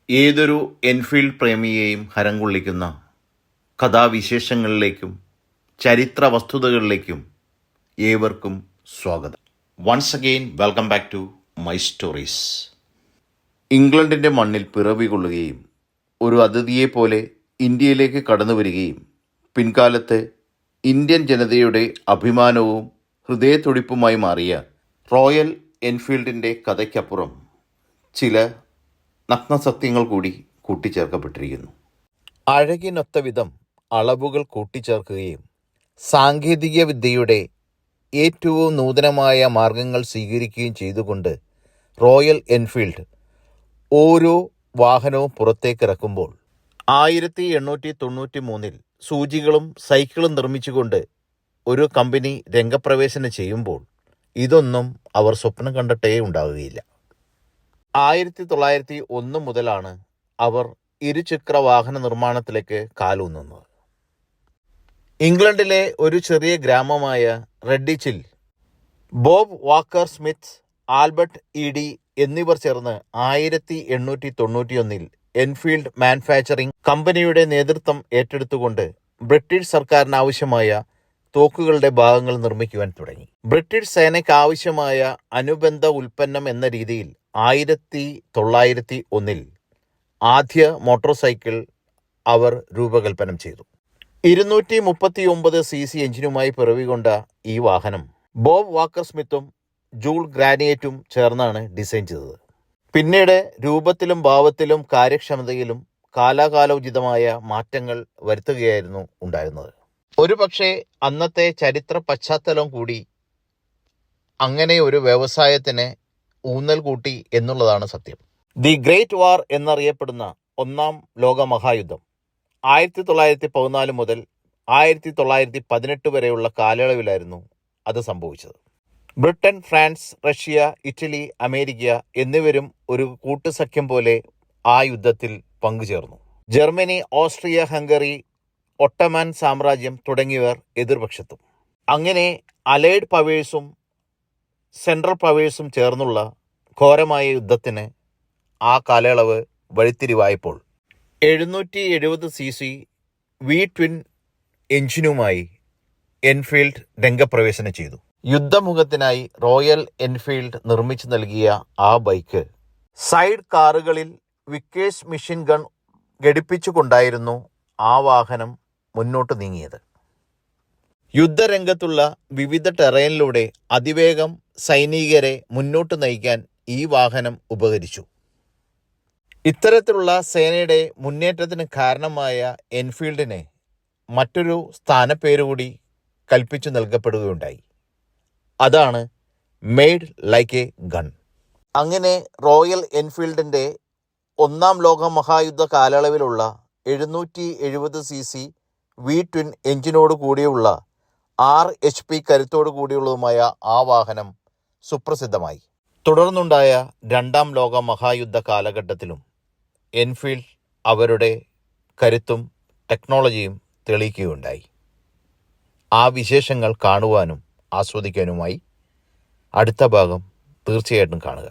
ഏതൊരു എൻഫീൽഡ് പ്രേമിയെയും ഹരം കൊള്ളിക്കുന്ന കഥാവിശേഷങ്ങളിലേക്കും ചരിത്ര വസ്തുതകളിലേക്കും ഏവർക്കും സ്വാഗതം. Once again welcome back to my stories. ഇംഗ്ലണ്ടിൻ്റെ മണ്ണിൽ പിറവി കൊള്ളുകയും ഒരു അതിഥിയെപ്പോലെ ഇന്ത്യയിലേക്ക് കടന്നു വരികയും പിൻകാലത്ത് ഇന്ത്യൻ ജനതയുടെ അഭിമാനവും ഹൃദയത്തുടിപ്പുമായി മാറിയ റോയൽ എൻഫീൽഡിൻ്റെ കഥയ്ക്കപ്പുറം ചില നഗ്നസത്യങ്ങൾ കൂടി കൂട്ടിച്ചേർക്കപ്പെട്ടിരിക്കുന്നു. അഴകിനൊത്ത വിധം അളവുകൾ കൂട്ടിച്ചേർക്കുകയും സാങ്കേതിക വിദ്യയുടെ ഏറ്റവും നൂതനമായ മാർഗങ്ങൾ സ്വീകരിക്കുകയും ചെയ്തുകൊണ്ട് റോയൽ എൻഫീൽഡ് ഓരോ വാഹനവും പുറത്തേക്കിറക്കുമ്പോൾ 1893 സൂചികളും സൈക്കിളും നിർമ്മിച്ചുകൊണ്ട് ഒരു കമ്പനി രംഗപ്രവേശനം ചെയ്യുമ്പോൾ ഇതൊന്നും അവർ സ്വപ്നം കണ്ടിട്ടേ ഉണ്ടാവുകയില്ല. 1901 മുതലാണ് അവർ ഇരുചക്ര വാഹന നിർമ്മാണത്തിലേക്ക് കാലൂന്നുന്നത്. ഇംഗ്ലണ്ടിലെ ഒരു ചെറിയ ഗ്രാമമായ റെഡിച്ചിൽ Bob Walker Smith, Albert Eadie. എന്നിവർ ചേർന്ന് 1891 എൻഫീൽഡ് മാനുഫാക്ചറിംഗ് കമ്പനിയുടെ നേതൃത്വം ഏറ്റെടുത്തുകൊണ്ട് ബ്രിട്ടീഷ് സർക്കാരിന് ആവശ്യമായ തോക്കുകളുടെ ഭാഗങ്ങൾ നിർമ്മിക്കുവാൻ തുടങ്ങി. ബ്രിട്ടീഷ് സേനയ്ക്ക് ആവശ്യമായ അനുബന്ധ ഉൽപ്പന്നം എന്ന രീതിയിൽ 1901 ആദ്യ മോട്ടോർ സൈക്കിൾ അവർ രൂപകൽപ്പന ചെയ്തു. 239 cc എഞ്ചിനുമായി പിറവികൊണ്ട ഈ വാഹനം ബോബ് വാക്കർ സ്മിത്തും ജൂൾ ഗ്രാനിയറ്റും ചേർന്നാണ് ഡിസൈൻ ചെയ്തത്. പിന്നീട് രൂപത്തിലും ഭാവത്തിലും കാര്യക്ഷമതയിലും കാലാകാലോചിതമായ മാറ്റങ്ങൾ വരുത്തുകയായിരുന്നു ഉണ്ടായിരുന്നത്. ഒരുപക്ഷെ അന്നത്തെ ചരിത്ര പശ്ചാത്തലം കൂടി അങ്ങനെ ഒരു വ്യവസായത്തിന് ഊന്നൽ കൂട്ടി എന്നുള്ളതാണ് സത്യം. ദി ഗ്രേറ്റ് വാർ എന്നറിയപ്പെടുന്ന ഒന്നാം ലോക മഹായുദ്ധം 1914 മുതൽ 1918 വരെയുള്ള കാലയളവിലായിരുന്നു അത് സംഭവിച്ചത്. Britain, France, Russia, Italy, America എന്നിവരും ഒരു കൂട്ടുസഖ്യം പോലെ ആ യുദ്ധത്തിൽ പങ്കുചേർന്നു. ജർമ്മനി, ഓസ്ട്രിയ, ഹംഗറി, ഒട്ടോമൻ സാമ്രാജ്യം തുടങ്ങിയവർ എതിർപക്ഷത്തും. അങ്ങനെ അലൈഡ് പവേഴ്സും സെൻട്രൽ പവേഴ്സും ചേർന്നുള്ള ഘോരമായ യുദ്ധത്തിന് ആ കാലയളവ് വഴിത്തിരിവായപ്പോൾ 770 cc വി ട്വിൻ എഞ്ചിനുമായി എൻഫീൽഡ് രംഗപ്രവേശനം ചെയ്തു. യുദ്ധമുഖത്തിനായി റോയൽ എൻഫീൽഡ് നിർമ്മിച്ചു നൽകിയ ആ ബൈക്ക് സൈഡ് കാറുകളിൽ വിക്കേഴ്സ് മെഷീൻ ഗൺ ഘടിപ്പിച്ചുകൊണ്ടായിരുന്നു ആ വാഹനം മുന്നോട്ട് നീങ്ങിയത്. യുദ്ധരംഗത്തുള്ള വിവിധ ടെറൈനിലൂടെ അതിവേഗം സൈനികരെ മുന്നോട്ട് നയിക്കാൻ ഈ വാഹനം ഉപകരിച്ചു. ഇത്തരത്തിലുള്ള സേനയുടെ മുന്നേറ്റത്തിന് കാരണമായ എൻഫീൽഡിന് മറ്റൊരു സ്ഥാനപ്പേരുകൂടി കൽപ്പിച്ചു നൽകപ്പെടുകയുണ്ടായി. അതാണ് മെയ്ഡ് ലൈക്ക് എ ഗൺ. അങ്ങനെ റോയൽ എൻഫീൽഡിൻ്റെ ഒന്നാം ലോക മഹായുദ്ധ കാലയളവിലുള്ള 770 cc വി ട്വിൻ എഞ്ചിനോട് കൂടിയുള്ള 6 HP കരുത്തോടു കൂടിയുള്ളതുമായ ആ വാഹനം സുപ്രസിദ്ധമായി. തുടർന്നുണ്ടായ രണ്ടാം ലോക മഹായുദ്ധ കാലഘട്ടത്തിലും എൻഫീൽഡ് അവരുടെ കരുത്തും ടെക്നോളജിയും തെളിയിക്കുകയുണ്ടായി. ആ വിശേഷങ്ങൾ കാണുവാനും ആസ്വദിക്കാനുമായി അടുത്ത ഭാഗം തീർച്ചയായിട്ടും കാണുക.